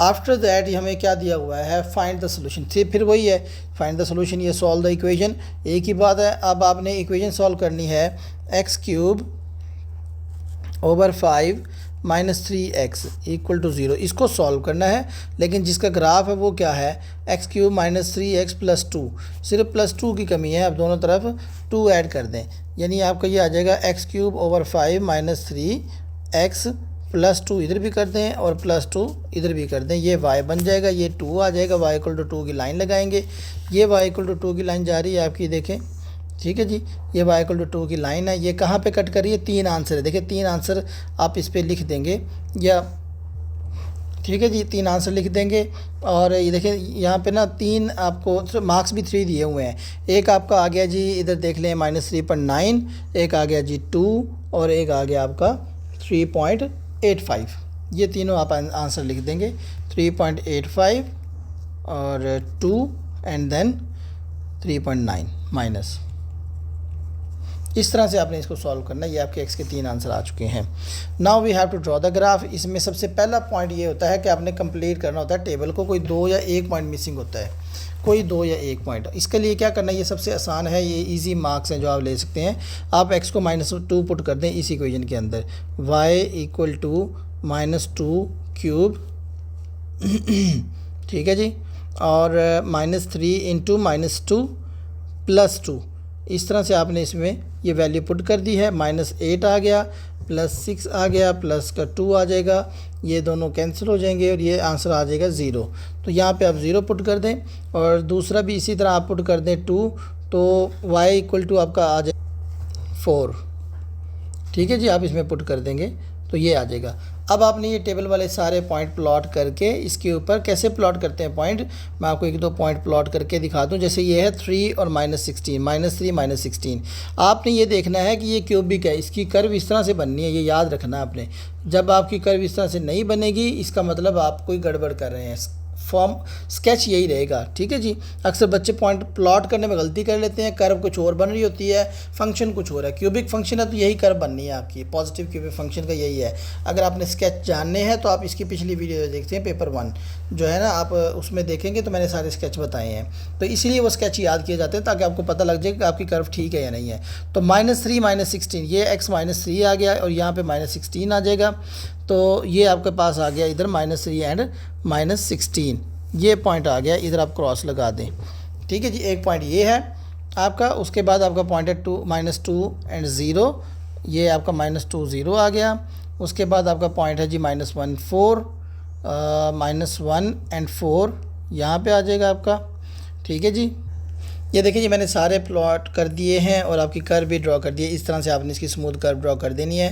आफ्टर दैट हमें क्या दिया हुआ है, फाइंड द सोल्यूशन। फिर वही है, फाइंड द सोल्यूशन, ये सॉल्व द इक्वेशन, एक ही बात है। अब आपने इक्वेशन सॉल्व करनी है, x³ / 5 - 3x = 0, इसको सॉल्व करना है। लेकिन जिसका ग्राफ है वो क्या है, x³ - 3x + 2, सिर्फ +2 की कमी है, आप दोनों तरफ 2 ऐड कर दें, यानी आपका ये आ जाएगा x³ / 5 - 3x + 2 इधर भी कर दें और +2 इधर भी कर दें, ये y बन जाएगा, ये 2 आ जाएगा, y = 2 की लाइन लगाएंगे, ये y = 2 की लाइन जा रही है आपकी, देखें। ठीक है जी, ये y = 2 की लाइन है। ये कहाँ पे कट कर रही है, 3 आंसर है, देखिए 3 आंसर आप इस पर लिख देंगे, या ठीक है जी, 3 आंसर लिख देंगे। और ये देखिए यहाँ पे ना 3 आपको मार्क्स भी 3 दिए हुए हैं। एक आपका आ गया जी, इधर देख लें, -3.9, एक आ गया जी 2, और एक आ गया आपका 3.85, ये तीनों आप आंसर लिख देंगे, 3.85 और 2 एंड देन 3.9 माइनस। इस तरह से आपने इसको सॉल्व करना है। ये आपके x के 3 आंसर आ चुके हैं। Now we have to draw the graph. इसमें सबसे पहला पॉइंट ये होता है कि आपने कंप्लीट करना होता है टेबल को, कोई 2 या 1 पॉइंट मिसिंग होता है, कोई 2 या 1 पॉइंट। इसके लिए क्या करना है, ये सबसे आसान है, ये इजी मार्क्स हैं जो आप ले सकते हैं। आप x को -2 पुट कर दें इस इक्वेशन के अंदर, y = -2³ ठीक है जी, और -3 × -2 + 2, इस तरह से आपने इसमें ये वैल्यू पुट कर दी है। -8 आ गया, +6 आ गया, प्लस का 2 आ जाएगा, ये दोनों कैंसिल हो जाएंगे और ये आंसर आ जाएगा 0। तो यहाँ पे आप 0 पुट कर दें, और दूसरा भी इसी तरह आप पुट कर दें 2, तो y = आपका आ जाएगा 4। ठीक है जी, आप इसमें पुट कर देंगे तो ये आ जाएगा। अब आपने ये टेबल वाले सारे पॉइंट प्लॉट करके, इसके ऊपर कैसे प्लॉट करते हैं पॉइंट, मैं आपको 1-2 पॉइंट प्लॉट करके दिखा दूं। जैसे ये है 3 और -16, -3 -16। आपने ये देखना है कि ये क्यूबिक है, इसकी कर्व इस तरह से बननी है, ये याद रखना है आपने। जब आपकी कर्व इस तरह से नहीं बनेगी, इसका मतलब आप कोई गड़बड़ कर रहे हैं फॉर्म स्केच यही रहेगा, ठीक है जी। अक्सर बच्चे पॉइंट प्लॉट करने में गलती कर लेते हैं, कर्व कुछ और बन रही होती है, फंक्शन कुछ और है। क्यूबिक फंक्शन है तो यही कर्व बननी है आपकी, पॉजिटिव क्यूबिक फंक्शन का यही है। अगर आपने स्केच जानने हैं तो आप इसकी पिछली वीडियो देखते हैं, पेपर 1 जो है ना, आप उसमें देखेंगे तो मैंने सारे स्केच बताए हैं। तो इसीलिए वो स्केच याद किए जाते हैं ताकि आपको पता लग जाए कि आपकी कर्व ठीक है या नहीं है। तो -3 -16 ये x -3 आ गया और यहाँ पे -16 आ जाएगा। तो ये आपके पास आ गया इधर -3 एंड -16, ये पॉइंट आ गया, इधर आप क्रॉस लगा दें, ठीक है जी। एक पॉइंट ये है आपका। उसके बाद आपका पॉइंट है -2 एंड 0, ये आपका -2 0 आ गया। उसके बाद आपका पॉइंट है जी -1 4, -1 एंड 4 यहाँ पे आ जाएगा आपका, ठीक है जी। ये देखिए जी, मैंने सारे प्लॉट कर दिए हैं और आपकी कर्व भी ड्रॉ कर दी है। इस तरह से आपने इसकी स्मूथ कर्व ड्रॉ कर देनी है।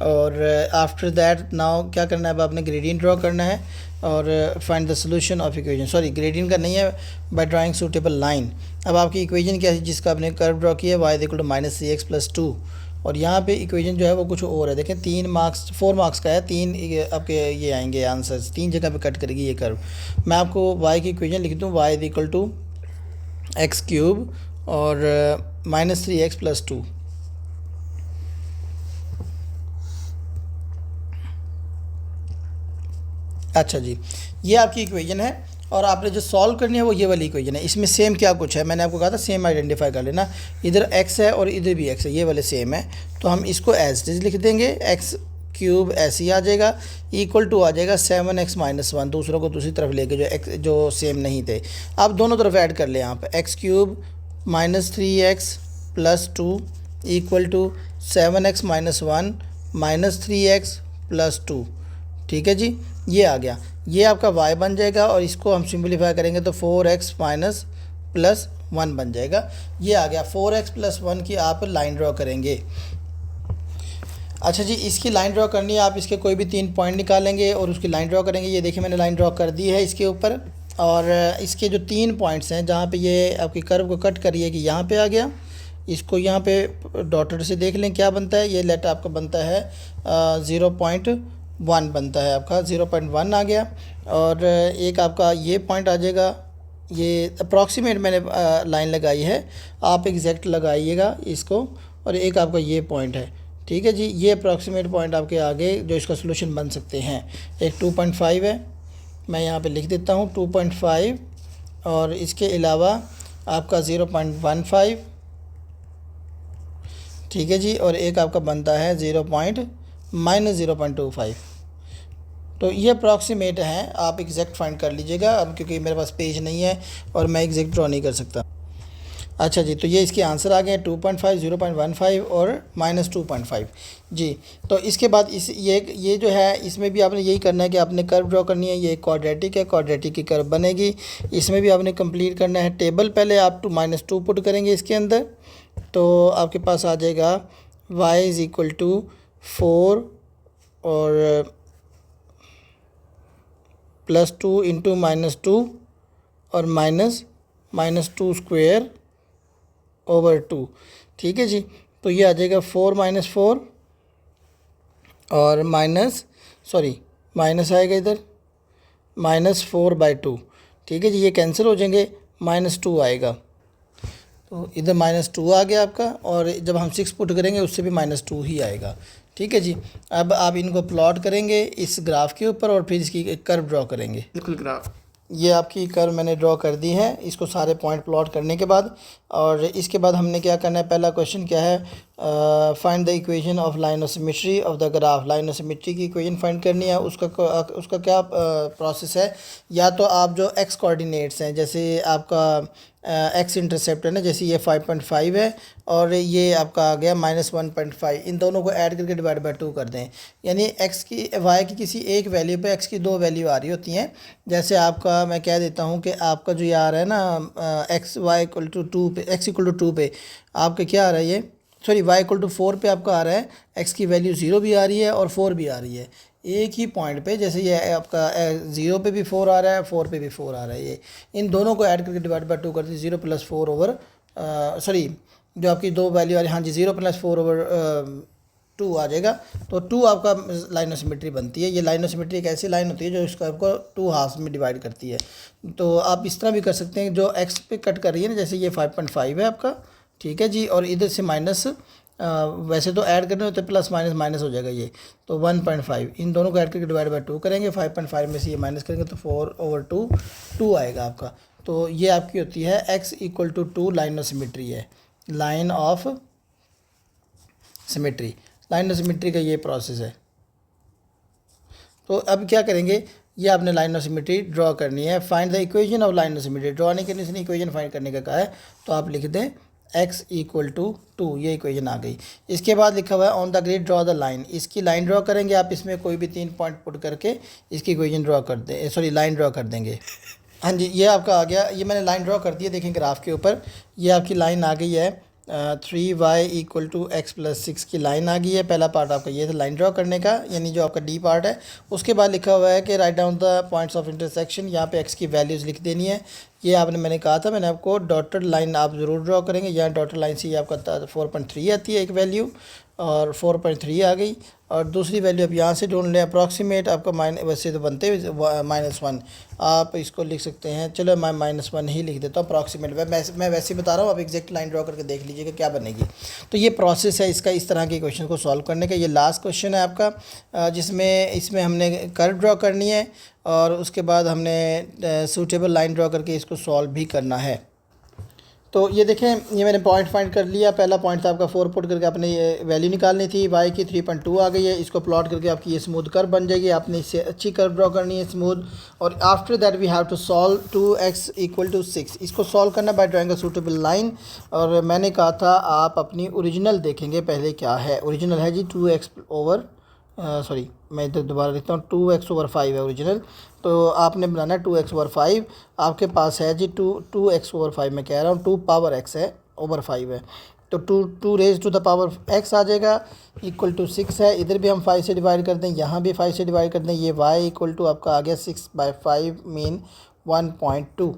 और आफ्टर दैट नाउ क्या करना है, अब आपने ग्रेडियंट ड्रॉ करना है और find the solution of equation. Sorry, gradient का नहीं है, बाय ड्राइंग सूटेबल लाइन। अब आपकी इक्वेशन क्या है जिसका आपने कर्व ड्रॉ किया है, y = -3x + 2। और यहाँ पे इक्वेशन जो है वो कुछ और है, देखें 4 मार्क्स का है, 3 आपके ये आएंगे आंसर्स, 3 जगह पे कट करेगी ये कर्व। मैं आपको y की इक्वेशन लिख दूँ, y = x³ और -3x + 2। अच्छा जी, ये आपकी इक्वेशन है और आपने जो सॉल्व करनी है वो ये वाली इक्वेशन है। इसमें सेम क्या कुछ है, मैंने आपको कहा था सेम आइडेंटिफाई कर लेना। इधर x है और इधर भी x है, ये वाले सेम है, तो हम इसको एज इट इज लिख देंगे। x³ ऐसे ही आ जाएगा, = आ जाएगा 7x - 1, दूसरों को दूसरी तरफ लेके जो सेम नहीं थे। आप दोनों तरफ ऐड कर ले यहाँ पे, x³ -3x + 2 = 7x - 1 -3x + 2, ठीक है जी। ये आ गया, ये आपका y बन जाएगा और इसको हम सिंपलीफाई करेंगे तो 4x + 1 बन जाएगा। ये आ गया, 4x + 1 की आप लाइन ड्रॉ करेंगे। अच्छा जी, इसकी लाइन ड्रॉ करनी है, आप इसके कोई भी 3 पॉइंट निकालेंगे और उसकी लाइन ड्रॉ करेंगे। ये देखिए मैंने लाइन ड्रॉ कर दी है इसके ऊपर। और इसके जो 3 पॉइंट्स हैं जहाँ पे ये आपकी कर्व को कट करिए कि यहाँ पे आ गया, इसको यहाँ पे डॉटेड से देख लें क्या बनता है। ये लेट आपका बनता है 0.1 बनता है, आपका 0.1 आ गया। और एक आपका ये पॉइंट आ जाएगा, ये अप्रॉक्सीमेट मैंने लाइन लगाई है, आप एग्जैक्ट लगाइएगा इसको। और एक आपका ये पॉइंट है, ठीक है जी। ये अप्रॉक्सीमेट पॉइंट आपके आगे जो इसका सोल्यूशन बन सकते हैं। एक 2.5 है, मैं यहाँ पे लिख देता हूँ 2.5, और इसके अलावा आपका 0.15, ठीक है जी। और एक आपका बनता है -0.25। तो ये अप्रॉक्सीमेट हैं, आप एग्जैक्ट फाइंड कर लीजिएगा। अब क्योंकि मेरे पास पेज नहीं है और मैं एग्जैक्ट ड्रॉ नहीं कर सकता। अच्छा जी, तो ये इसके आंसर आ गए 2.5, 0.15 और -2.5 जी। तो इसके बाद ये जो है इसमें भी आपने यही करना है कि आपने कर्व ड्रॉ करनी है। ये क्वाड्रेटिक है, क्वाड्रेटिक की कर्व बनेगी। इसमें भी आपने कंप्लीट करना है टेबल। पहले आप -2 पुट करेंगे इसके अंदर, तो आपके पास आ जाएगा y = 4 और +2 × -2 और -2² / 2, ठीक है जी। तो ये आ जाएगा 4 - 4 और माइनस आएगा इधर -4/2, ठीक है जी। ये कैंसिल हो जाएंगे, -2 आएगा, तो इधर -2 आ गया आपका। और जब हम 6 पुट करेंगे उससे भी -2 ही आएगा, ठीक है जी। अब आप इनको प्लॉट करेंगे इस ग्राफ के ऊपर और फिर इसकी एक कर्व ड्रॉ करेंगे। बिल्कुल, ग्राफ ये आपकी कर्व मैंने ड्रॉ कर दी है, इसको सारे पॉइंट प्लॉट करने के बाद। और इसके बाद हमने क्या करना है, पहला क्वेश्चन क्या है, find the equation of line of symmetry of the graph. Line of symmetry की इक्वेशन फाइंड करनी है। उसका क्या प्रोसेस है, या तो आप जो x कोऑर्डिनेट्स हैं, जैसे आपका x इंटरसेप्ट है ना, जैसे ये 5.5 है और ये आपका आ गया -1.5, इन दोनों को ऐड करके /2 कर दें। यानी y की किसी एक वैल्यू पे x की 2 वैल्यू आ रही होती हैं। जैसे आपका मैं कह देता हूँ कि आपका जो ये आ रहा है ना y = 2 पे, x = 2 पे आपका क्या आ रहा है, ये सॉरी y = 4 पे आपका आ रहा है, x की वैल्यू 0 भी आ रही है और 4 भी आ रही है एक ही पॉइंट पे। जैसे ये आपका 0 पे भी 4 आ रहा है, 4 पे भी 4 आ रहा है, ये इन दोनों को ऐड करके /2 कर दी। 0 + 4 ओवर जो आपकी 2 वैल्यू आ रही है, हाँ जी, 0 + 4 ओवर 2 आ जाएगा। तो 2 आपका लाइन ऑफ सिमेट्री बनती है। ये लाइन ऑफ सिमेट्री एक ऐसी लाइन होती है जो इस कर्व को 2 हाफ में डिवाइड करती है। तो आप इस तरह भी कर सकते हैं, जो एक्स पे कट कर रही है ना, जैसे ये 5.5 है आपका, ठीक है जी, और इधर से माइनस, वैसे तो ऐड करने होते प्लस माइनस माइनस हो जाएगा ये, तो 1.5 इन दोनों को ऐड करके डिवाइड बाय 2 करेंगे, 5.5 में से ये माइनस करेंगे तो 4/2 2 आएगा आपका। तो ये आपकी होती है x equal to 2 line of symmetry है, line of symmetry. Line of symmetry का ये प्रोसेस है। तो अब क्या करेंगे, ये आपने लाइन ऑफ सिमेट्री ड्रॉ करनी है। Find the equation of line of symmetry, draw नहीं करनी, इसने इक्वेशन फाइंड करने का कहा है, तो आप लिख दें x इक्वल टू 2, ये इक्वेशन आ गई। इसके बाद लिखा हुआ है on the grid draw the line, इसकी लाइन ड्रॉ करेंगे आप, इसमें कोई भी 3 पॉइंट पुट करके इसकी इक्वेशन ड्रॉ कर दें, सॉरी लाइन ड्रॉ कर देंगे। हाँ जी, ये आपका आ गया, ये मैंने लाइन ड्रॉ कर दी है, देखें ग्राफ के ऊपर, ये आपकी लाइन आ गई है 3y equal to x plus 6 की लाइन आ गई है। पहला पार्ट आपका ये था लाइन ड्रॉ करने का, यानी जो आपका डी पार्ट है। उसके बाद लिखा हुआ है कि write down the points of intersection, यहाँ पे x की वैल्यूज़ लिख देनी है। ये आपने, मैंने कहा था, मैंने आपको डॉटेड लाइन आप ज़रूर ड्रॉ करेंगे। यहाँ डॉटेड लाइन से ये आपका 4.3 आती है एक वैल्यू, और 4.3 आ गई, और दूसरी वैल्यू आप यहाँ से ढूंढ लें अप्रॉक्सीमेट आपका वैसे तो बनते -1, आप इसको लिख सकते हैं, चलो मैं -1 ही लिख देता हूँ अप्रॉक्सीमेट। मैं वैसे ही बता रहा हूँ, आप एग्जैक्ट लाइन ड्रॉ करके देख लीजिएगा क्या बनेगी। तो ये प्रोसेस है इसका, इस तरह के क्वेश्चन को सॉल्व करने का। ये लास्ट क्वेश्चन है आपका, जिसमें इसमें हमने कर्व ड्रॉ करनी है, और उसके बाद हमने सूटेबल लाइन ड्रॉ करके इसको सॉल्व भी करना है। तो ये देखें, ये मैंने पॉइंट फाइंड कर लिया। पहला पॉइंट था आपका 4 पुट करके आपने ये वैल्यू निकालनी थी, y की 3.2 आ गई है। इसको प्लॉट करके आपकी ये स्मूथ कर्व बन जाएगी। आपने इससे अच्छी कर्व ड्रॉ करनी है स्मूथ। और after that we have to solve 2x equal to 6, इसको सॉल्व करना by drawing a suitable line. और मैंने कहा था आप अपनी ओरिजिनल देखेंगे पहले क्या है। ओरिजिनल है जी 2x ओवर, सॉरी मैं इधर दोबारा लिखता हूँ, 2x ओवर 5 है ओरिजिनल। तो आपने बनाना है 2x ओवर 5, आपके पास है जी 2x ओवर 5, मैं कह रहा हूँ 2 पावर x है, ओवर 5 है, तो 2 raise to the power x आ जाएगा, इक्वल टू 6 है। इधर भी हम 5 से डिवाइड कर दें, यहाँ भी 5 से डिवाइड कर दें, ये y इक्वल टू आपका आ गया 6/5 मीन 1.2,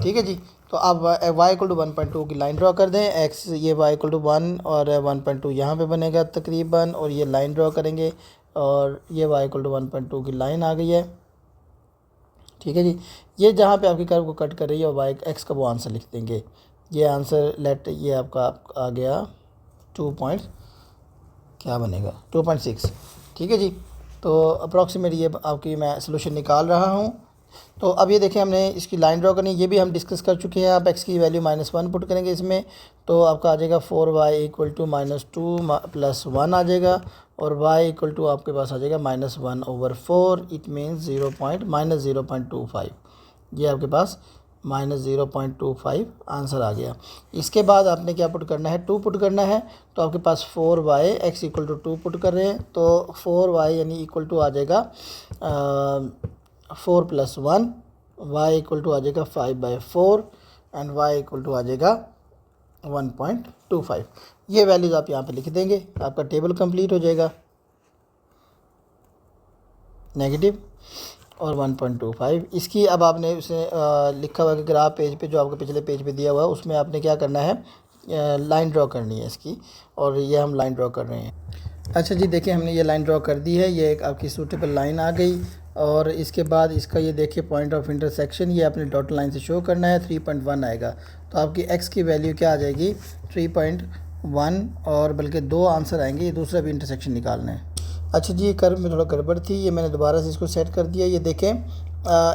ठीक है जी। तो आप y इक्वल टू 1.2 की लाइन ड्रॉ कर दें, x ये y इक्वल टू 1 और 1.2 यहाँ पे बनेगा तकरीबन, और ये लाइन ड्रॉ करेंगे, और ये y इक्वल टू 1.2 की लाइन आ गई है, ठीक है जी। ये जहाँ पे आपकी कर्व को कट कर रही है, और y x का वो आंसर लिख देंगे। ये आंसर लेट, ये आपका आ गया 2 पॉइंट, क्या बनेगा 2.6, ठीक है जी। तो अप्रॉक्सीमेट ये आपकी मैं सोल्यूशन निकाल रहा हूँ। तो अब ये देखें, हमने इसकी लाइन ड्रॉ करनी, ये भी हम डिस्कस कर चुके हैं। आप x की वैल्यू -1 पुट करेंगे इसमें, तो आपका आ जाएगा 4y इक्वल टू -2 प्लस 1 आ जाएगा, और y इक्वल टू आपके पास आ जाएगा -1/4, इट मीन्स 0.25। ये आपके पास -0.25 आंसर आ गया। इसके बाद आपने क्या पुट करना है, 2 पुट करना है। तो आपके पास 4y x equal to 2 put कर रहे हैं, तो 4y यानी इक्वल टू आ जाएगा 4 + 1, y इक्वल टू आ जाएगा 5/4, एंड y इक्वल टू आ जाएगा 1.25। ये वैल्यूज़ आप यहाँ पे लिख देंगे, आपका टेबल कंप्लीट हो जाएगा। नेगेटिव और 1.25, इसकी अब आपने उसे लिखा हुआ है कि ग्राफ पेज पे, जो आपके पिछले पेज पे दिया हुआ है, उसमें आपने क्या करना है, लाइन ड्रॉ करनी है इसकी, और ये हम लाइन ड्रॉ कर रहे हैं। अच्छा जी, देखिए हमने ये लाइन ड्रॉ कर दी है, ये एक आपकी सूटेबल लाइन आ गई। और इसके बाद इसका ये देखिए पॉइंट ऑफ इंटरसेक्शन, ये अपने डॉट लाइन से शो करना है, 3.1 आएगा। तो आपकी x की वैल्यू क्या आ जाएगी, 3.1, और बल्कि 2 आंसर आएंगे, ये दूसरा भी इंटरसेक्शन निकालना है। अच्छा जी, ये कर्व में थोड़ा गड़बड़ थी, ये मैंने दोबारा से इसको सेट कर दिया। ये देखें,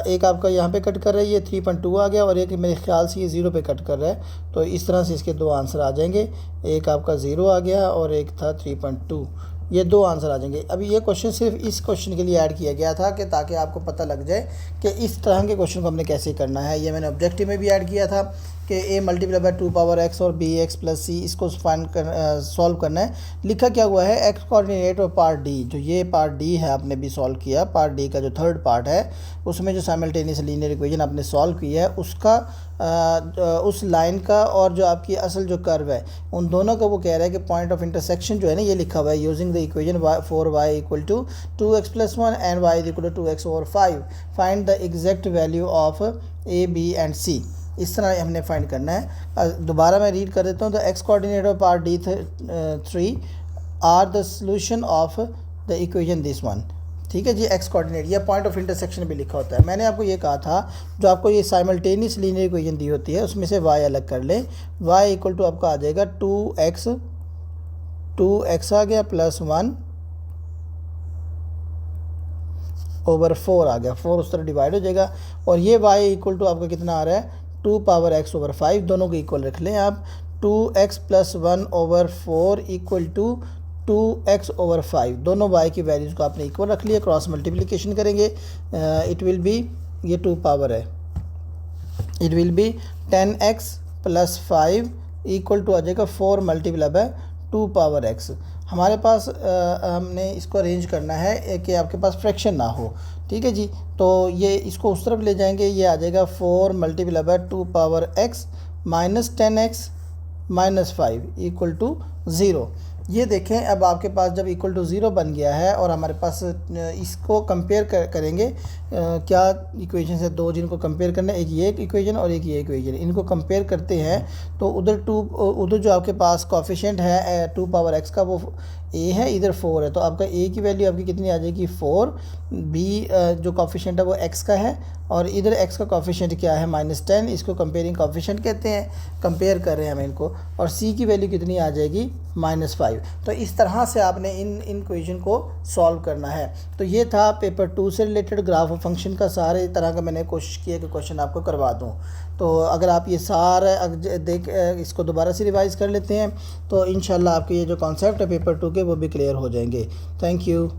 एक आपका यहाँ पे कट कर रहा है, ये 3.2 आ गया, और एक मेरे ख्याल से ये 0 पे कट कर रहा है। तो इस तरह से इसके 2 आंसर आ जाएंगे, एक आपका 0 आ गया और एक था 3.2, ये 2 आंसर आ जाएंगे। अभी ये क्वेश्चन सिर्फ इस क्वेश्चन के लिए ऐड किया गया था कि ताकि आपको पता लग जाए कि इस तरह के क्वेश्चन को हमने कैसे करना है। ये मैंने ऑब्जेक्टिव में भी ऐड किया था कि a multiply by 2 power x और bx प्लस c, इसको सॉल्व करना है। लिखा क्या हुआ है, x कोऑर्डिनेट और पार्ट d, जो ये पार्ट d है आपने भी सॉल्व किया, पार्ट d का जो थर्ड पार्ट है उसमें जो साइमल्टेनियस लीनियर इक्वेशन आपने सॉल्व किया है, उसका उस लाइन का और जो आपकी असल जो कर्व है, उन दोनों का वो कह रहा है कि पॉइंट ऑफ इंटरसेक्शन जो है ना, ये लिखा हुआ है using the equation 4y equal to 2x + 1 and y equal to 2x over 5, find the exact value of a b and c। इस तरह हमने फाइंड करना है। दोबारा मैं रीड कर देता हूँ। The x coordinate of part d 3 are the solution of the equation this one. ठीक है जी, एक्स कोऑर्डिनेट या पॉइंट ऑफ इंटरसेक्शन भी लिखा होता है। मैंने आपको ये कहा था जो आपको ये साइमल्टेनियस लीनियर इक्वेशन दी होती है उसमें से y अलग कर लें। y इक्वल टू आपका आ जाएगा 2x आ गया प्लस 1 ओवर 4 आ गया, 4 उस तरह डिवाइड हो जाएगा। और ये y इक्वल टू आपका कितना आ रहा है 2 पावर x ओवर 5, दोनों को इक्वल रख लें आप। 2x plus 1 over 4 equal to 2x over 5, दोनों y की वैल्यूज़ को आपने इक्वल रख लिया। क्रॉस मल्टीप्लिकेशन करेंगे, इट विल बी, ये 2 पावर है, it will be 10x plus 5 equal to आ जाएगा 4 मल्टीप्लाई बाय 2 पावर x। हमारे पास हमने इसको अरेंज करना है कि आपके पास फ्रैक्शन ना हो। ठीक है जी, तो ये इसको उस तरफ ले जाएंगे, ये आ जाएगा 4 multiply by 2 power x minus 10x minus 5 equal to 0। ये देखें, अब आपके पास जब इक्वल टू 0 बन गया है और हमारे पास इसको कंपेयर करेंगे, क्या इक्वेशन है दो जिनको कंपेयर करना है, एक ये इक्वेशन और एक ये इक्वेशन, इनको कंपेयर करते हैं तो उधर जो आपके पास कोफिशिएंट है 2 पावर x का वो a है, इधर 4 है, तो आपका a की वैल्यू आपकी कितनी आ जाएगी 4, b जो कोफिशिएंट है वो x का है और इधर x का कोफिशिएंट क्या है -10, इसको कंपेयरिंग कोफिशिएंट कहते हैं, कंपेयर कर रहे हैं हम इनको। और c की वैल्यू कितनी आ जाएगी -5। तो इस तरह से आपने इन क्वेश्चन को सॉल्व करना है। तो ये था पेपर 2 से रिलेटेड ग्राफ ऑफ फंक्शन का, सारे तरह का मैंने कोशिश की है कि क्वेश्चन आपको करवा दूँ। तो अगर आप ये सारा इसको दोबारा से रिवाइज़ कर लेते हैं तो इंशाल्लाह आपके ये जो कॉन्सेप्ट है पेपर 2 के वो भी क्लियर हो जाएंगे। Thank you.